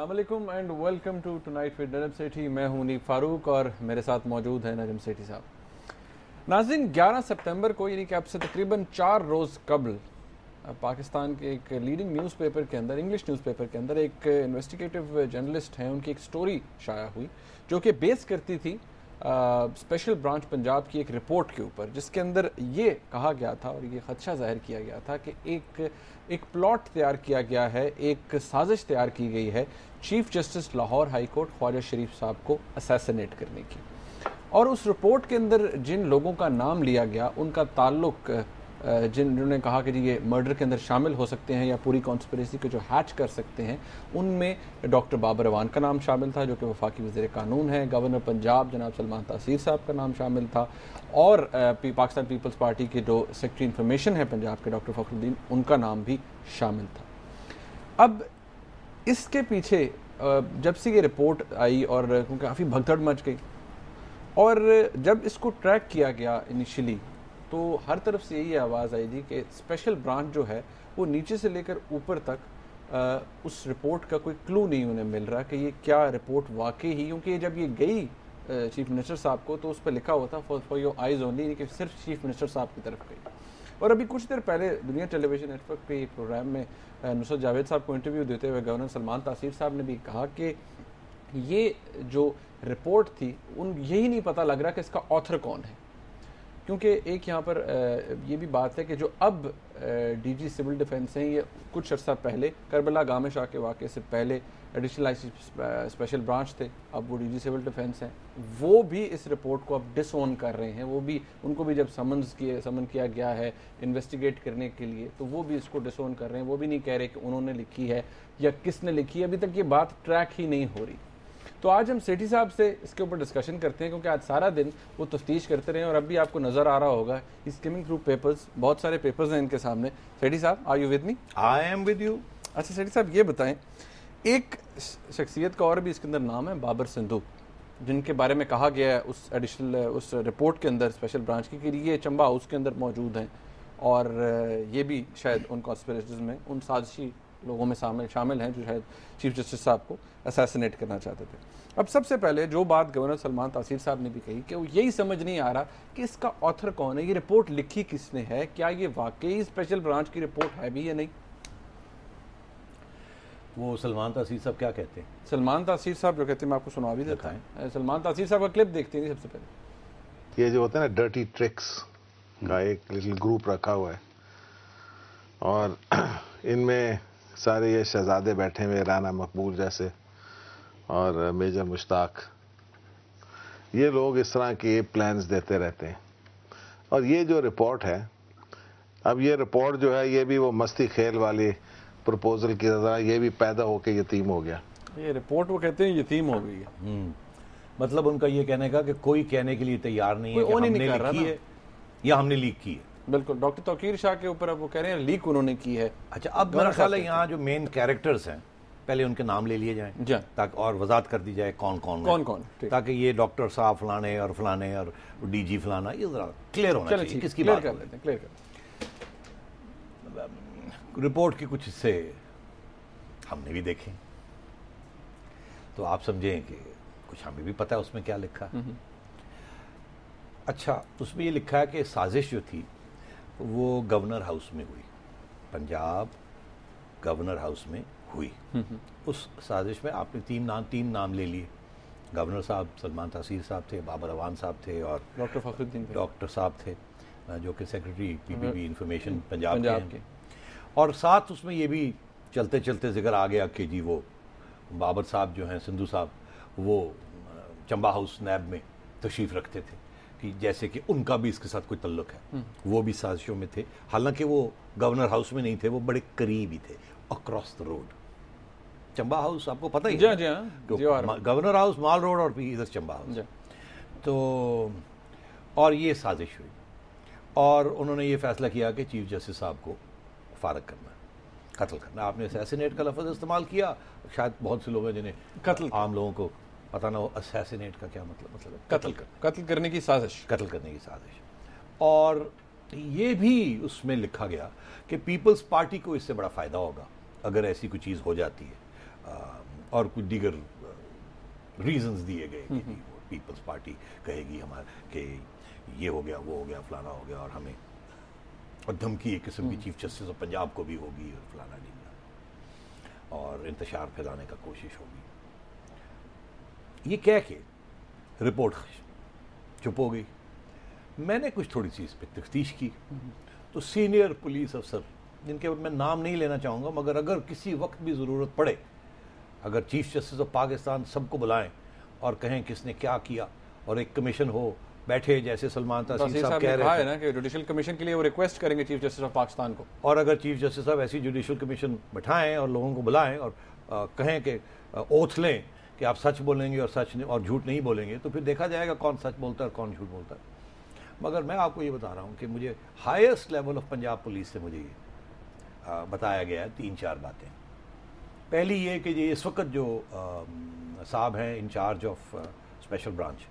السلام علیکم and welcome to tonight with Najam Sethi. میں ہوں منیب فاروق اور میرے ساتھ موجود ہیں نجم سیٹھی صاحب. ناظرین, 11 سپتمبر کو یعنی کہ اب سے تقریباً 4 روز قبل پاکستان کے ایک لیڈنگ نیوز پیپر کے اندر, انگلش نیوز پیپر کے اندر, ایک انویسٹیگیٹو جرنلسٹ ہیں, ان کی ایک سٹوری شائع ہوئی جو کہ بیس کرتی تھی اسپیشل برانچ پنجاب کی ایک رپورٹ کے اوپر, جس کے اندر یہ کہا گیا تھا اور یہ خدشہ ظاہر کیا گیا تھا کہ ایک پلاٹ تیار کیا گیا ہے, ایک سازش تیار کی گئی ہے chief justice Lahore high court Khawaja Sharif صاحب کو اسیسنیٹ کرنے کی. اور اس رپورٹ کے اندر جن لوگوں کا نام لیا گیا ان کا تعلق جنہوں نے کہا کہ جی یہ مرڈر کے اندر شامل ہو سکتے ہیں یا پوری کانسپریسی کو جو ہیچ کر سکتے ہیں, ان میں ڈاکٹر بابر اعوان کا نام شامل تھا جو کہ وفاقی وزیر قانون ہیں, گورنر پنجاب جناب سلمان تاثیر صاحب کا نام شامل تھا, اور پاکستان پیپلز پارٹی کے جو سیکرٹری انفارمیشن ہے پنجاب کے ڈاکٹر فخر الدین, ان کا نام بھی شامل تھا. اب اس کے پیچھے جب سے یہ رپورٹ آئی اور کافی بھگدڑ مچ گئی, اور جب اس کو ٹریک کیا گیا انیشلی تو ہر طرف سے یہی آواز آئی تھی کہ اسپیشل برانچ جو ہے وہ نیچے سے لے کر اوپر تک اس رپورٹ کا کوئی کلو نہیں انہیں مل رہا کہ یہ کیا رپورٹ واقعی ہی, کیونکہ جب یہ گئی چیف منسٹر صاحب کو تو اس پہ لکھا ہوا تھا فار یور آئیز اونلی, کہ صرف چیف منسٹر صاحب کی طرف گئی. اور ابھی کچھ دیر پہلے دنیا ٹیلی ویژن نیٹ ورک پہ ایک پروگرام میں نصرت جاوید صاحب کو انٹرویو دیتے ہوئے گورنر سلمان تاثیر صاحب نے بھی کہا کہ یہ جو رپورٹ تھی یہی نہیں پتہ لگ رہا کہ اس کا آتھر کون ہے, کیونکہ ایک یہاں پر یہ بھی بات ہے کہ جو اب ڈی جی سول ڈیفنس ہیں, یہ کچھ عرصہ پہلے کربلا گامہ شاہ کے واقعے سے پہلے additional I C special branch تھے, اب وہ ڈی جی سول ڈیفنس ہیں, وہ بھی اس رپورٹ کو اب ڈس اون کر رہے ہیں. وہ بھی ان کو بھی جب سمن کیا گیا ہے انویسٹیگیٹ کرنے کے لیے تو وہ بھی اس کو ڈس اون کر رہے ہیں. وہ بھی نہیں کہہ رہے کہ انہوں نے لکھی ہے یا کس نے لکھی ہے, ابھی تک یہ بات ٹریک ہی نہیں ہو رہی. تو آج ہم سیٹھی صاحب سے اس کے اوپر ڈسکشن کرتے ہیں, کیونکہ آج سارا دن وہ تفتیش کرتے رہے اور اب بھی آپ کو نظر آ رہا ہوگا اس کمنگ تھرو پیپرز, بہت سارے پیپرز ہیں ان کے سامنے. سیٹھی صاحب, are you with me? I am with you. اچھا سیٹھی صاحب یہ بتائیں, ایک شخصیت کا اور بھی اس کے اندر نام ہے بابر سندھو, جن کے بارے میں کہا گیا ہے اس ایڈیشنل اس رپورٹ کے اندر اسپیشل برانچ کی کہ یہ چمبا ہاؤس کے اندر موجود ہیں اور یہ بھی شاید ان کانسپریسیز میں ان سازشی لوگوں میں شامل ہیں جو شاید چیف جسٹس صاحب کو اسیسنیٹ کرنا چاہتے تھے. اب سب سے پہلے جو بات گورنر سلمان تاثیر صاحب نے بھی کہی کہ وہ یہی سمجھ نہیں آ رہا کہ اس کا آتھر کون ہے, یہ رپورٹ لکھی کس نے ہے, کیا یہ واقعی اسپیشل برانچ کی رپورٹ ہے بھی یا نہیں. وہ سلمان تاثیر صاحب کیا کہتے ہیں؟ سلمان تاثیر صاحب جو کہتے ہیں میں آپ کو سنا بھی دیتا ہوں. سلمان تاثیر صاحب کا کلپ دیکھتے ہیں سب سے پہلے. یہ جو ہوتا ہے نا ڈرٹی ٹرکس کا ایک لٹل گروپ رکھا ہوا ہے, اور ان میں سارے یہ شہزادے بیٹھے ہوئے, رانا مقبول جیسے اور میجر مشتاق, یہ لوگ اس طرح کے پلانز دیتے رہتے ہیں. اور یہ جو رپورٹ ہے, اب یہ رپورٹ جو ہے یہ بھی وہ مستی کھیل والی پروپوزل کی طرح یہ بھی پیدا ہو کے یتیم ہو گیا. یہ رپورٹ وہ کہتے ہیں یتیم ہو گئی ہے. مطلب ان کا یہ کہنے کا کہ کوئی کہنے کے لیے تیار نہیں ہے کہ ہم نے لکھی ہے یا ہم نے لیک کی ہے. بالکل, ڈاکٹر توقیر شاہ کے اوپر اب وہ کہہ رہے ہیں لیک انہوں نے کی ہے. اچھا, اب میرا خیال ہے یہاں جو مین کیریکٹرز ہیں پہلے ان کے نام لے لیے جائیں تاکہ اور وضاحت کر دی جائے کون کون, تاکہ یہ ڈاکٹر صاحب فلانے اور ڈی جی فلانا یہ ذرا کلیئر ہونا چاہیے کس کی بات کر لیتے ہیں. رپورٹ کے کچھ حصے ہم نے بھی دیکھے تو آپ سمجھیں کہ کچھ ہمیں بھی پتہ ہے اس میں کیا لکھا. اچھا, اس میں یہ لکھا ہے کہ سازش جو تھی وہ گورنر ہاؤس میں ہوئی, پنجاب گورنر ہاؤس میں ہوئی. اس سازش میں آپ نے تین نام لے لیے, گورنر صاحب سلمان تاثیر صاحب تھے, بابر اعوان صاحب تھے اور ڈاکٹر فخر الدین ڈاکٹر صاحب تھے جو کہ secretary P P be information Punjab کے. اور ساتھ اس میں یہ بھی چلتے چلتے ذکر آ گیا کہ جی وہ بابر صاحب جو ہیں سندھو صاحب وہ چمبا ہاؤس نیب میں تشریف رکھتے تھے, کہ جیسے کہ ان کا بھی اس کے ساتھ کوئی تعلق ہے, وہ بھی سازشوں میں تھے, حالانکہ وہ گورنر ہاؤس میں نہیں تھے, وہ بڑے قریب ہی تھے across the road. Chamba house آپ کو پتہ ہی ہے, گورنر ہاؤس مال روڈ اور پھر ادھر چمبا ہاؤس. تو اور یہ سازش ہوئی اور انہوں نے یہ فیصلہ کیا کہ چیف جسٹس صاحب کو فارغ کرنا, قتل کرنا. آپ نے اسیسینیٹ کا لفظ استعمال کیا, شاید بہت سے لوگ ہیں جنہیں قتل, عام لوگوں کو پتہ نہ ہو اسیسینیٹ کا کیا مطلب ہے. قتل کرنے کی سازش. اور یہ بھی اس میں لکھا گیا کہ پیپلز پارٹی کو اس سے بڑا فائدہ ہوگا اگر ایسی کوئی چیز ہو جاتی ہے. اور کچھ دیگر ریزنز دیے گئے کہ پیپلز پارٹی کہے گی ہمارا کہ یہ ہو گیا وہ ہو گیا فلانا ہو گیا، اور ہمیں اور دھمکی ایک قسم کی چیف جسٹس آف پنجاب کو بھی ہوگی اور فلانا ڈھیمنا، اور انتشار پھیلانے کا کوشش ہوگی. یہ کہہ کے رپورٹ چپ ہو گئی. میں نے کچھ تھوڑی سی اس پہ تفتیش کی تو سینئر پولیس افسر جن کے میں نام نہیں لینا چاہوں گا، مگر اگر کسی وقت بھی ضرورت پڑے، اگر چیف جسٹس آف پاکستان سب کو بلائیں اور کہیں کس نے کیا کیا اور ایک کمیشن ہو بیٹھے جیسے سلمان تحصیل صاحب کہہ رہے ہیں کہ جوڈیشل کمیشن کے لیے وہ ریکویسٹ کریں گے چیف جسٹس آف پاکستان کو، اور اگر چیف جسٹس صاحب ایسی جوڈیشل کمیشن بٹھائیں اور لوگوں کو بلائیں اور کہیں کہ اوتھ لیں کہ آپ سچ بولیں گے اور سچ اور جھوٹ نہیں بولیں گے، تو پھر دیکھا جائے گا کون سچ بولتا ہے اور کون جھوٹ بولتا ہے. مگر میں آپ کو یہ بتا رہا ہوں کہ مجھے highest level of Punjab police سے مجھے یہ بتایا گیا ہے 3-4 باتیں. پہلی یہ کہ یہ اس وقت جو صاحب ہیں انچارج آف اسپیشل برانچ،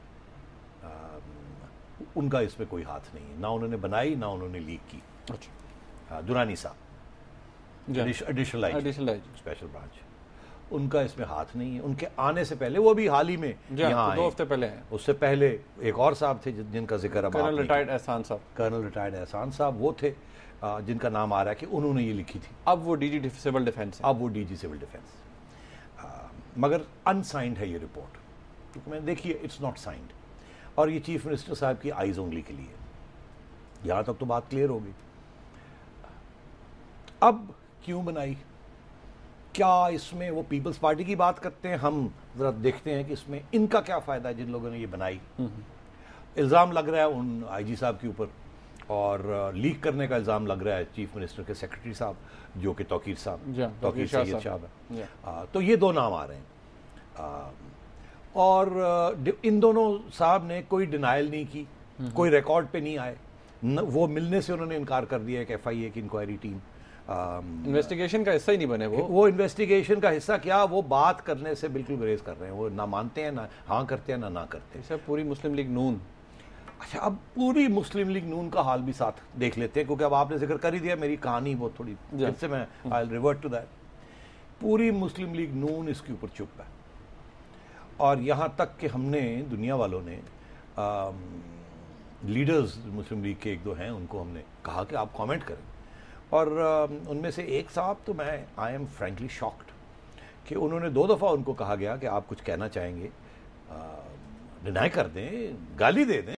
ان کا اس میں کوئی ہاتھ نہیں ہے، نہ انہوں نے بنائی نہ انہوں نے لیک کی. درانی صاحب additional I G special branch, ان کا اس میں ہاتھ نہیں ہے. ان کے آنے سے پہلے، وہ بھی حال ہی میں یہاں آئے 2 ہفتے پہلے ہیں، اس سے پہلے ایک اور صاحب تھے جن کا ذکر اب کرنل ریٹائرڈ احسان صاحب، کرنل ریٹائرڈ احسان صاحب وہ تھے جن کا نام آ رہا ہے کہ انہوں نے یہ لکھی تھی. اب وہ ڈی جی سول ڈیفینس، اب وہ ڈی جی سول ڈیفینس، مگر انسائنڈ ہے یہ رپورٹ، کیونکہ میں دیکھیے اٹس ناٹ سائنڈ، اور یہ چیف منسٹر صاحب کی آئیز اونلی کے لیے. یہاں تک تو بات کلیئر ہو گئی. اب کیوں بنائی؟ کیا اس میں وہ پیپلز پارٹی کی بات کرتے ہیں؟ ہم ذرا دیکھتے ہیں کہ اس میں ان کا کیا فائدہ ہے جن لوگوں نے یہ بنائی. الزام لگ رہا ہے ان آئی جی صاحب کے اوپر، اور لیک کرنے کا الزام لگ رہا ہے چیف منسٹر کے سیکرٹری صاحب جو کہ توقیر صاحب، توقیر سید صاحب ہے. تو یہ 2 نام آ رہے ہیں، اور ان دونوں صاحب نے کوئی ڈینائل نہیں کی، کوئی ریکارڈ پہ نہیں آئے، وہ ملنے سے انہوں نے انکار کر دیا کہ ایف آئی اے کی انکوائری ٹیم انویسٹیگیشن کا حصہ ہی نہیں بنے. وہ انویسٹیگیشن کا حصہ کیا، وہ بات کرنے سے بالکل گریز کر رہے ہیں. وہ نہ مانتے ہیں، نہ ہاں کرتے ہیں، نہ کرتے ہیں. پوری مسلم لیگ نون، اچھا اب پوری مسلم لیگ نون کا حال بھی ساتھ دیکھ لیتے ہیں، کیونکہ اب آپ نے ذکر کر ہی دیا. میری کہانی وہ تھوڑی پھر سے میں I'll revert to that. پوری مسلم لیگ نون اس کے اوپر چپ ہے، اور یہاں تک کہ ہم نے دنیا والوں نے لیڈرز مسلم لیگ کے 1-2 ہیں، ان کو ہم نے کہا کہ آپ کامنٹ کریں، اور ان میں سے ایک صاحب تو میں آئی ایم فرینکلی شاکڈ کہ انہوں نے 2 دفعہ ان کو کہا گیا کہ آپ کچھ کہنا چاہیں گے ڈینائی کر دیں، گالی دے دیں.